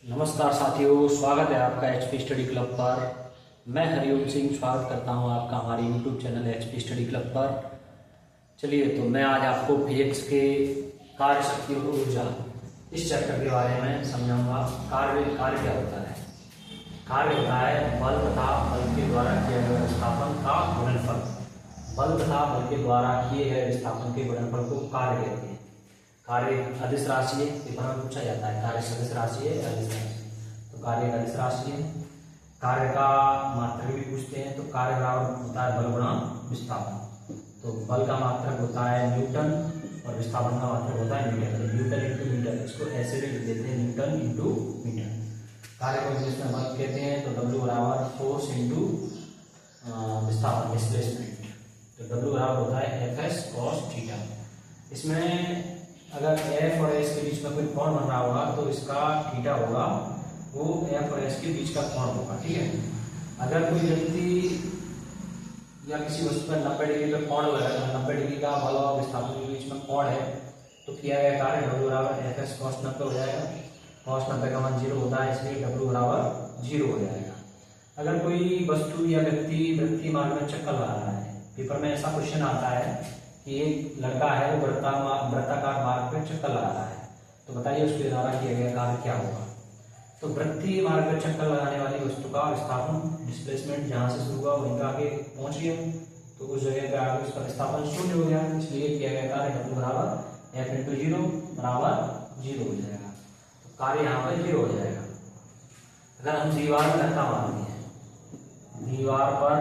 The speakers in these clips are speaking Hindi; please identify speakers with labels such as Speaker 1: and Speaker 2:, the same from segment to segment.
Speaker 1: नमस्कार साथियों, स्वागत है आपका एचपी स्टडी क्लब पर। मैं हरिओम सिंह स्वागत करता हूं आपका हमारे YouTube channel HP study club पर। चलिए, तो मैं आज आपको फिजिक्स के कार्य शक्ति और ऊर्जा इस चैप्टर के बारे में समझाऊंगा। कार्य कार्य क्या होता है? कार्य होता है बल तथा बल के द्वारा किए गए विस्थापन का गुणनफल। बल तथा बल के द्वारा किए गए विस्थापन के गुणनफल को कार्य कहते हैं। कार्य अदिश राशि है, पेपर में पूछा जाता है कार्य सदिश राशि है अदिश राशि, तो कार्य एक अदिश राशि है। कार्य का मात्रक भी पूछते हैं, तो कार्य बराबर होता है बल गुणा विस्थापन। तो बल का मात्रक होता है न्यूटन और विस्थापन का मात्रक होता है मीटर। तो न्यूटन इंटू मीटर, इसको ऐसे भी लिख देते हैं न्यूटन इंटू मीटर। कार्य को इंग्लिश में बल कहते हैं, तो डब्ल्यू बराबर फोर्स इंटू विस्थापन डिस्प्लेसमेंट। तो डब्ल्यू बराबर होता है एफ एस कॉस थीटा। इसमें अगर एफ और एस के बीच में कोई कोण बन रहा होगा तो इसका थीटा होगा वो एफ और एस के बीच का कोण होगा। ठीक है, अगर कोई व्यक्ति या किसी वस्तु पर 90 डिग्री का कोण लगा, 90 डिग्री का बल और विस्थापन के बीच में कोण है, तो किया गया कार्य डब्ल्यू बराबर एफ एस कॉस 90 हो जाएगा। कॉस 90 का मान 0 होता है, इसलिए डब्ल्यू बराबर 0 हो जाएगा। अगर कोई वस्तु या व्यक्ति वृत्तीय मार्ग में चक्कर लगा रहा है, पेपर में ऐसा क्वेश्चन आता है कि एक लड़का है वो वृत्ताकार मार्ग पर चक्कर लगा रहा है, तो बताइए उसके द्वारा किया गया कार्य क्या होगा? तो वृत्तीय मार्ग पर चक्कर लगाने वाली वस्तु का विस्थापन डिस्प्लेसमेंट जहां से शुरू हुआ वहीं आगे पहुंच गया, तो उस जगह पे आगे उसका विस्थापन शून्य हो गया, इसलिए किया गया कार्य डब्ल्यू बराबर एफ इंटू 0 बराबर 0 हो जाएगा। तो कार्य यहाँ पर 0 हो जाएगा। अगर हम दीवार में धक्का मारते हैं, दीवार पर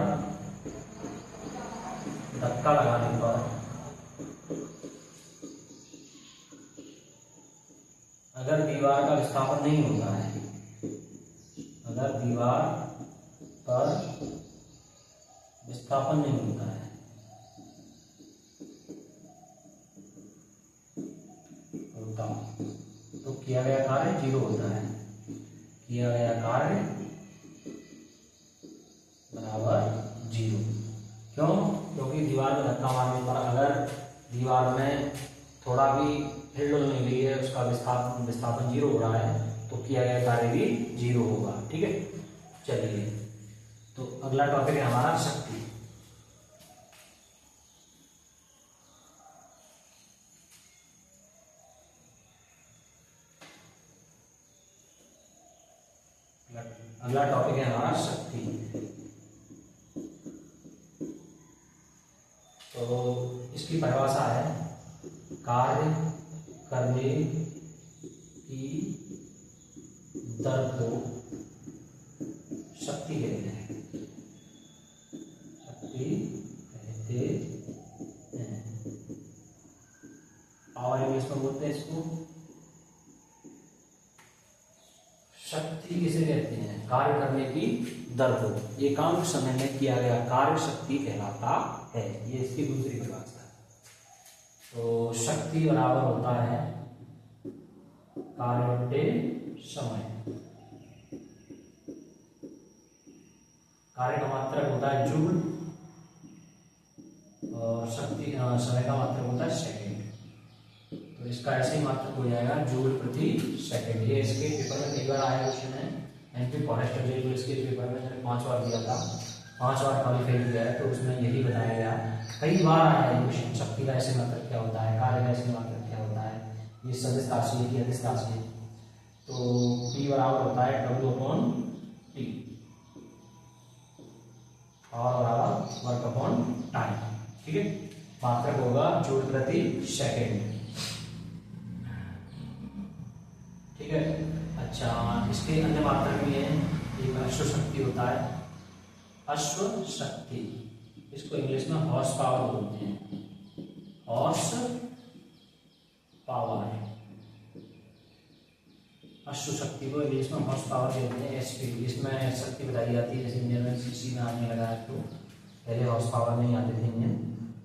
Speaker 1: धक्का लगाने पर अगर दीवार का विस्थापन नहीं होता है, अगर दीवार पर विस्थापन नहीं होता है तो किया गया कार्य 0 होता है। किया गया कार्य बराबर 0। क्यों? क्योंकि दीवार में धक्का मारने पर अगर दीवार में थोड़ा भी हिलडुल नहीं रही है, उसका विस्थापन 0 हो रहा है, तो किया गया कार्य भी 0 होगा। ठीक है, चलिए, तो अगला टॉपिक है हमारा शक्ति। अगला टॉपिक है हमारा शक्ति। तो इसकी परिभाषा है कार्य करने की दर को शक्ति कहते हैं। शक्ति कहते हैं, पावर इंग्लिश में बोलते हैं इसको। शक्ति किसे कहते हैं? कार्य करने की दर को एकांक समय में किया गया कार्य शक्ति कहलाता है। ये इसकी दूसरी परिभाषा है। तो शक्ति बराबर होता है कार्य बटे समय। कार्य का मात्रक होता है जूल और शक्ति समय का मात्रक होता है सेकंड। तो इसका ऐसे ही मात्रक हो जाएगा जूल प्रति सेकंड। ये इसके पेपर में कई बार आया क्वेश्चन है, एमपी फॉरेस्ट जो इसके पेपर में मैंने 5 बार दिया था, 5 बार क्वालिफाई किया है, तो उसमें यही बताया गया। कई बार आया है क्वेश्चन, शक्ति का ऐसे मात्रक क्या होता है, कार्य का ऐसे मात्रक क्या होता है, ये सदिश राशि है कि अदिश राशि है। तो P बराबर होता है W अपॉन T और बराबर वर्क अपॉन टाइम। ठीक है, मात्रक होगा जूल प्रति सेकेंड। ठीक है, अच्छा, इसके अन्य मात्रक भी हैं। एक अश्व शक्ति होता है, अश्व शक्ति, इसको इंग्लिश में हॉर्स पावर बोलते हैं। हॉर्स पावर, अश्व शक्ति को इंग्लिश में हॉर्स पावर कहते हैं, एचपी। इसमें शक्ति बताई जाती है, जैसे इंडियन में सीसी में आने लगा है, तो पहले हॉर्स पावर नहीं आते थे इंडियन।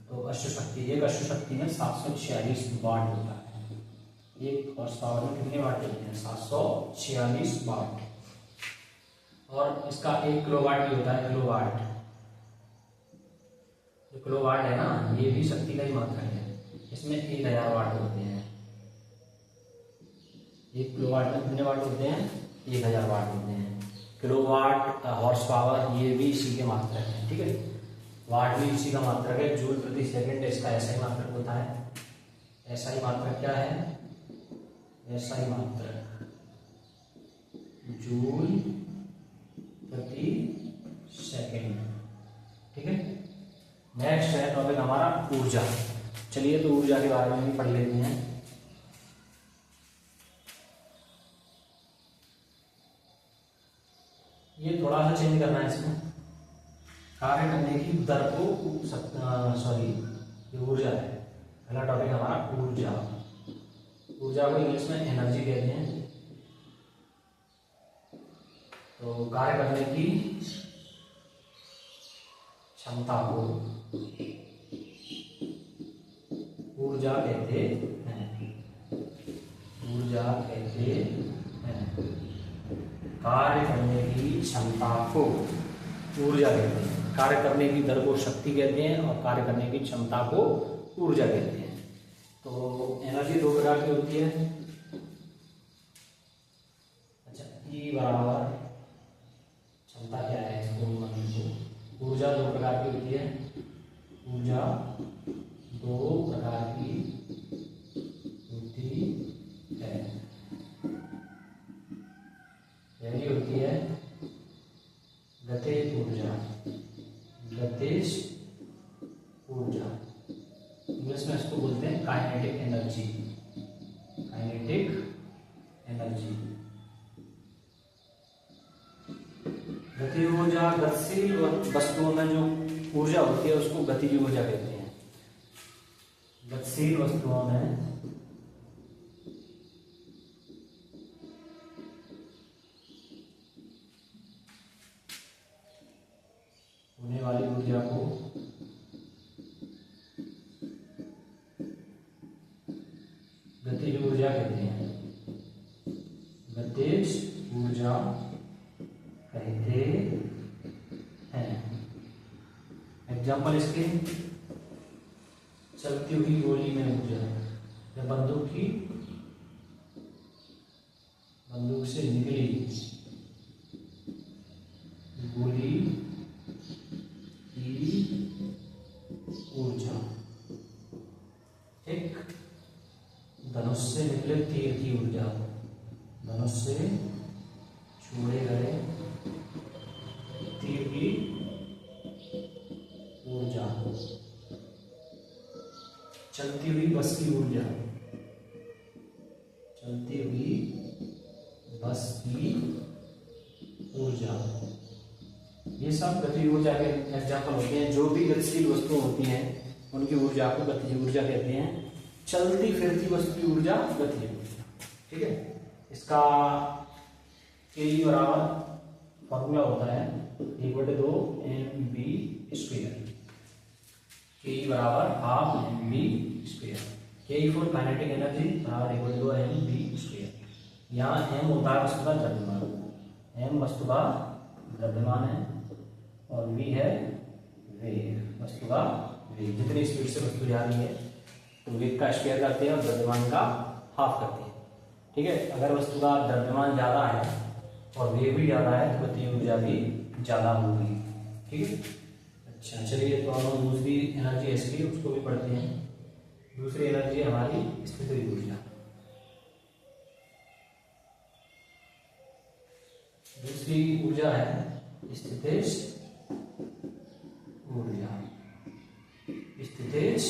Speaker 1: तो अश्व शक्ति, एक अश्व शक्ति में 746 वाट होता है। एक हॉर्स पावर में कितने वाट होते हैं? 746 वाट। और इसका 1 किलोवाट भी होता है, किलोवाट। जो किलोवाट है ना, ये भी शक्ति का ही मात्रक है। इसमें 1000 वाट होते हैं। 1 किलोवाट में कितने वाट होते हैं? 1000 वाट होते हैं। किलोवाट हॉर्स पावर ये भी इसी के मात्रक है, ठीक है। वाट भी इसी का मात्रक है। जूल प्रति सेकंड इसका ऐसा ही मात्रक होता है। ऐसा ही मात्रक क्या है? ऐसा ही मात्रक जूल प्रति सेकंड, ठीक है। नेक्स्ट है टॉपिक हमारा ऊर्जा। चलिए तो ऊर्जा के बारे में भी पढ़ लेते हैं। ये थोड़ा सा चेंज करना है इसमें। कार्य करने की दर को ये ऊर्जा है। पहला टॉपिक हमारा ऊर्जा। ऊर्जा को इंग्लिश में एनर्जी कहते हैं। तो कार्य करने की क्षमता को ऊर्जा कहते हैं। ऊर्जा कहते हैं। कार्य करने की क्षमता को ऊर्जा कहते हैं। कार्य करने की दर को शक्ति कहते हैं और कार्य करने की क्षमता को ऊर्जा कहते हैं। तो एनर्जी दो प्रकार की होती है। अच्छा, ई बराबर क्षमता क्या है इसको ऊर्जा दो प्रकार की होती है। ऊर्जा दो प्रकार की होती है। पहली होती है गतिज ऊर्जा। गतिज ऊर्जा इंग्लिश में इसको बोलते हैं काइनेटिक एनर्जी। Kinetic energy. गतिज ऊर्जा गतिशील वस्तुओं में जो ऊर्जा होती है उसको गतिज ऊर्जा कहते हैं। गतिशील वस्तुओं में होने वाली ऊर्जा को गतिज ऊर्जा कहते हैं। गतिज ऊर्जा कहते हैं। एग्जाम्पल इसके चलती हुई गोली में ऊर्जा या बंदूक से निकली गोली की ऊर्जा, ठीक। धनुष से निकले तीर की ऊर्जा, धनुष से छोड़े गए तीर की ऊर्जा। चलती हुई बस की ऊर्जा, चलती हुई बस की ऊर्जा। ये सब गतिज ऊर्जा के एग्जाम्पल होते हैं। जो भी गतिशील वस्तु होती हैं उनकी ऊर्जा को गतिज ऊर्जा कहते हैं। चलती फिरती वस्तु की ऊर्जा गतिज ऊर्जा, ठीक है। इसका के बराबर फॉर्मूला होता है 1/2 mv²। के बराबर हाफ mv²। के फॉर काइनेटिक एनर्जी बराबर 1/2 mv²। यहाँ m होता है वस्तु का द्रव्यमान। m वस्तु का द्रव्यमान है और v है वेग, वस्तु का वेग। जितनी स्पीड से वस्तु जा रही है तो वेग का स्क्वायर करते हैं और द्रव्यमान का हाफ करते हैं, ठीक है। अगर वस्तु का द्रव्यमान ज्यादा है और वेग भी ज्यादा है तो गतिज ऊर्जा भी ज्यादा होगी, ठीक है। अच्छा, चलिए तो हम दूसरी एनर्जी इसकी उसको भी पढ़ते हैं। दूसरी एनर्जी हमारी स्थितिज ऊर्जा। दूसरी ऊर्जा है स्थितिज ऊर्जा। स्थितिज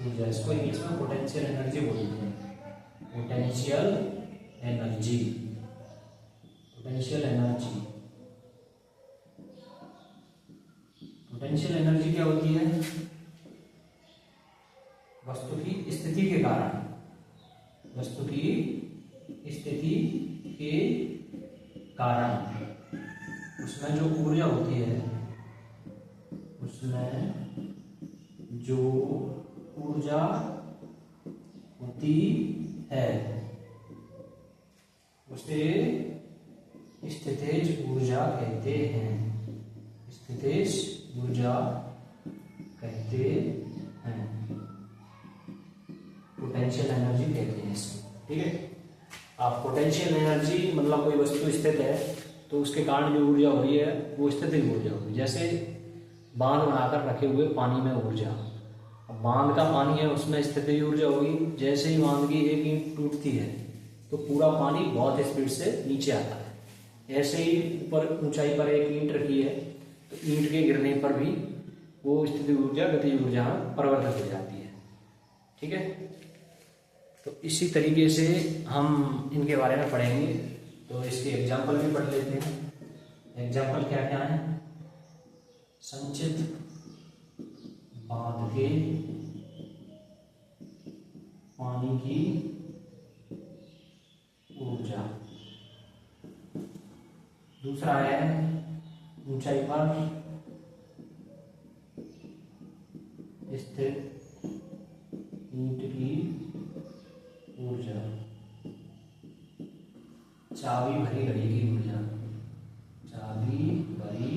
Speaker 1: ऊर्जा इसको इंग्लिश में पोटेंशियल एनर्जी बोलते हैं। Potential energy. Potential energy. Potential energy क्या होती है? वस्तु की स्थिति के कारण, वस्तु की स्थिति के कारण उसमें जो ऊर्जा होती है, उसमें जो ऊर्जा होती है उसे स्थितिज ऊर्जा कहते हैं। स्थितिज ऊर्जा कहते हैं। पोटेंशियल एनर्जी कहते हैं इसको, ठीक है। आप पोटेंशियल एनर्जी मतलब कोई वस्तु स्थित है तो उसके कारण जो ऊर्जा हो रही है वो स्थितिज ऊर्जा होगी। जैसे बांध बनाकर रखे हुए पानी में ऊर्जा, अब बांध का पानी है उसमें स्थितिज ऊर्जा होगी। जैसे ही बांध की एक ईंट टूटती है तो पूरा पानी बहुत स्पीड से नीचे आता है। ऐसे ही ऊपर ऊंचाई पर एक ईंट रखी है तो ईंट के गिरने पर भी वो स्थितिज ऊर्जा गतिज ऊर्जा में परिवर्तित हो जाती है। ठीक है, तो इसी तरीके से हम इनके बारे में पढ़ेंगे। तो इसके एग्जाम्पल भी पढ़ लेते हैं। एग्जाम्पल क्या क्या है? संचित बांध के पानी की ऊर्जा। दूसरा है ऊंचाई पर स्थित ईंट की ऊर्जा। चाबी भरी घड़ी की ऊर्जा। चाबी भरी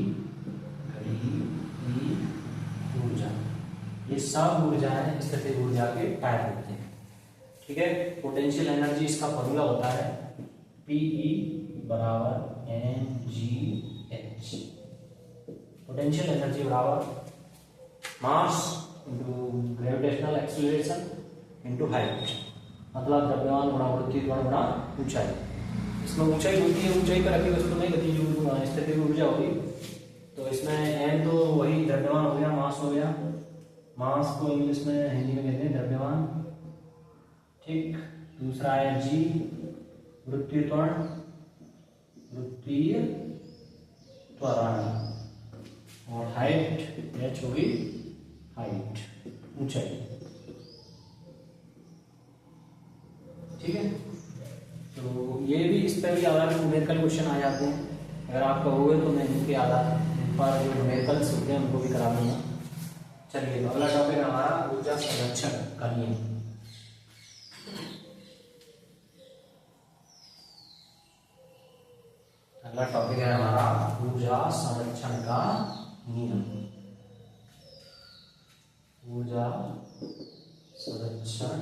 Speaker 1: घड़ी की ऊर्जा। ये सब ऊर्जाएं स्थितिज ऊर्जा के टाइप होते हैं। ठीक है, पोटेंशियल एनर्जी इसका फॉर्मूला होता है PE बराबर mgh। पोटेंशियल एनर्जी बराबर mass into gravitational acceleration into height, मतलब द्रव्यमान गुणा वृत्तीय त्वरण गुणा ऊंचाई। इसमें ऊंचाई होती है, ऊंचाई पर रखी वस्तु में गतिज स्थितिज ऊर्जा होगी। तो इसमें m तो वही द्रव्यमान हो गया, मास हो गया। मास को इंग्लिश में हिंदी में कहते हैं द्रव्यमान। ठीक, दूसरा है g वृत्तीय त्वरण, वृत्तीय त्वरण, और हाइट h होगी हाइट, ऊंचाई। ठीक है, तो ये भी इस पर भी आधार न्यूमेरिकल क्वेश्चन आ जाते हैं। अगर आप कहोगे तो मैं इनके आधार पर जो न्यूमेरिकल्स होते हैं उनको भी करा दूंगा। चलिए, तो अगला टॉपिक है हमारा ऊर्जा संरक्षण का नियम। अगला टॉपिक है हमारा ऊर्जा संरक्षण का नियम। ऊर्जा संरक्षण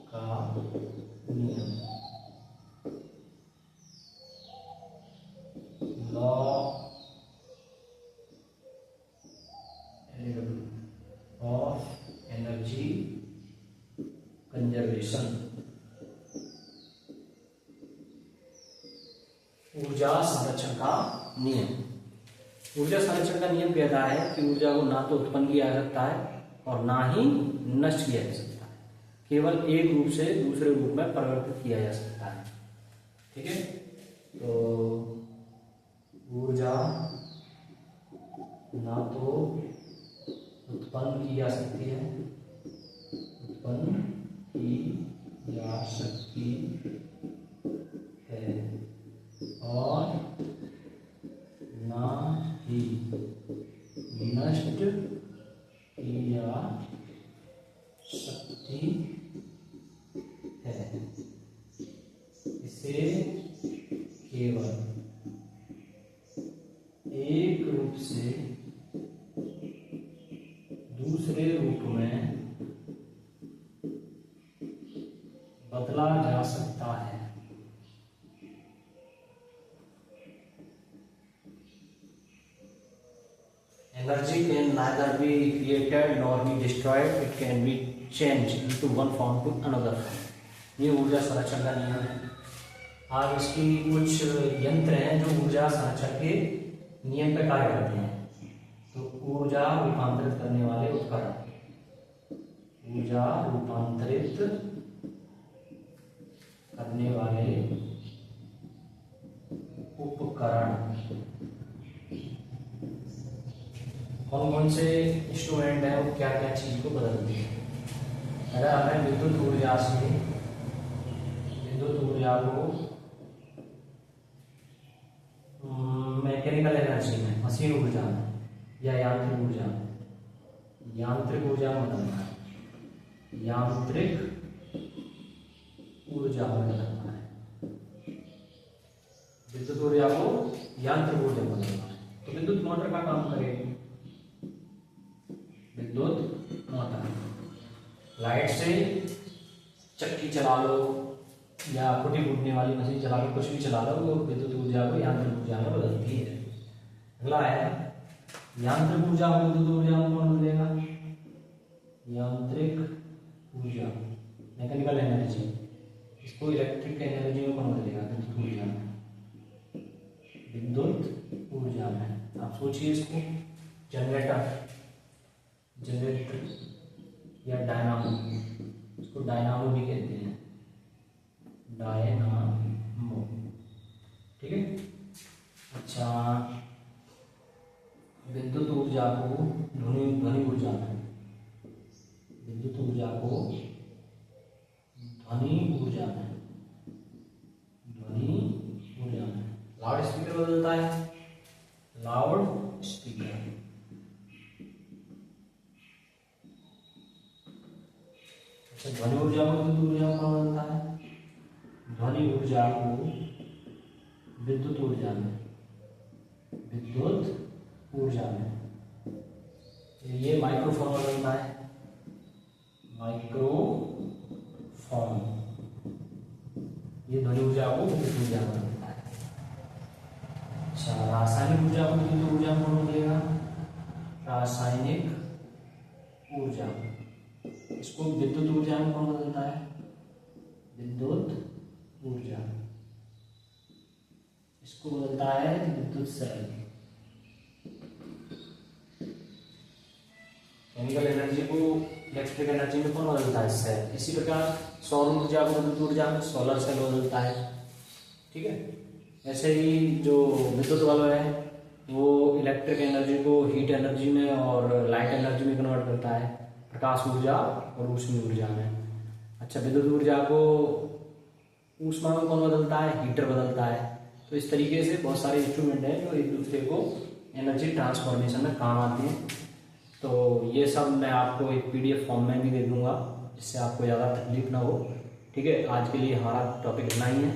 Speaker 1: का नियम। Law of energy conservation. ऊर्जा संरक्षण का नियम। ऊर्जा संरक्षण का नियम कहता है कि ऊर्जा को ना तो उत्पन्न किया जा सकता है और ना ही नष्ट किया जा सकता है, केवल एक रूप से दूसरे रूप में परिवर्तित किया जा सकता है। ठीक है, तो ऊर्जा ना तो उत्पन्न की जा सकती है, उत्पन्न की जा सकती है और ना ही नष्ट की जा सकती है। इसे केवल एक रूप से दूसरे रूप में बदला जा सकता है। Energy can neither be created nor be destroyed. It can be changed into one form to another form. ये ऊर्जा संरक्षण का नियम है। आज इसकी कुछ यंत्र हैं जो ऊर्जा संरक्षण के नियम पर कार्य करते हैं। तो ऊर्जा रूपांतरित करने वाले उपकरण, ऊर्जा रूपांतरित करने वाले उपकरण कौन कौन से इंस्ट्रूमेंट है, वो क्या क्या चीज को बदलते हैं। अगर हमें विद्युत ऊर्जा से विद्युत ऊर्जा को मैकेनिकल एनर्जी में, मशीन ऊर्जा में या यांत्रिक ऊर्जा में, यांत्रिक ऊर्जा में बदलना है, यांत्रिक ऊर्जा में बदलना है। विद्युत ऊर्जा को यांत्रिक ऊर्जा में बदलना है तो विद्युत मोटर का काम करेगी। विद्युत मोटर, लाइट से चक्की चला लो, या फूटी फूटने वाली मशीन चला के कुछ भी चला लो, वो विद्युत ऊर्जा को यांत्रिक ऊर्जा में बदलती है। अगला है यांत्रिक ऊर्जा को विद्युत ऊर्जा में कौन बदलेगा? यांत्रिक ऊर्जा मैकेनिकल एनर्जी, इसको इलेक्ट्रिक एनर्जी में कौन बदलेगा? विद्युत ऊर्जा में। विद्युत ऊर्जा में आप सोचिए इसको, जनरेटर या डायनामो, इसको डायनामो भी कहते हैं, डायनामो, ठीक है। अच्छा, विद्युत ऊर्जा को ध्वनि ऊर्जा में, विद्युत ऊर्जा को ध्वनि ऊर्जा में लाउड स्पीकर बदलता है, लाउड स्पीकर। अच्छा, ध्वनि ऊर्जा को विद्युत ऊर्जा में बदलता है, ध्वनि ऊर्जा को विद्युत ऊर्जा में, विद्युत ऊर्जा में। ये माइक्रोफोन बदलता है, माइक्रोफोन, ये ध्वनि ऊर्जा को विद्युत ऊर्जा में बदलता है। अच्छा, रासायनिक ऊर्जा को विद्युत ऊर्जा में कौन बदलेगा? रासायनिक ऊर्जा, इसको विद्युत ऊर्जा में कौन बदलता है? विद्युत ऊर्जा, इसको बदलता है विद्युत सेल। केमिकल एनर्जी को इलेक्ट्रिक एनर्जी में कौन बदलता है? सेल। इसी प्रकार सौर ऊर्जा को विद्युत ऊर्जा में सोलर सेल बदलता है, ठीक है। ऐसे ही जो विद्युत बल्ब है वो इलेक्ट्रिक एनर्जी को हीट एनर्जी में और लाइट एनर्जी में कन्वर्ट करता है, प्रकाश ऊर्जा और ऊष्मीय ऊर्जा में। अच्छा, विद्युत ऊर्जा को ऊष्मा में कौन बदलता है? हीटर बदलता है। तो इस तरीके से बहुत सारे इंस्ट्रूमेंट हैं जो एक दूसरे को एनर्जी ट्रांसफॉर्मेशन में काम आते हैं। तो ये सब मैं आपको एक PDF फॉर्म में भी दे दूंगा, जिससे आपको ज़्यादा तकलीफ ना हो, ठीक है। आज के लिए हमारा टॉपिक इतना ही है।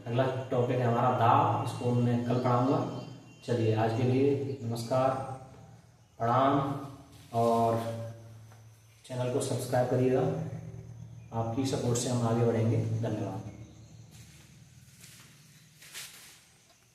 Speaker 1: अगला टॉपिक है हमारा दाब, इसको मैं कल पढ़ाऊँगा। चलिए, आज के लिए नमस्कार, प्रणाम, और चैनल को सब्सक्राइब करिएगा। आपकी सपोर्ट से हम आगे बढ़ेंगे। धन्यवाद।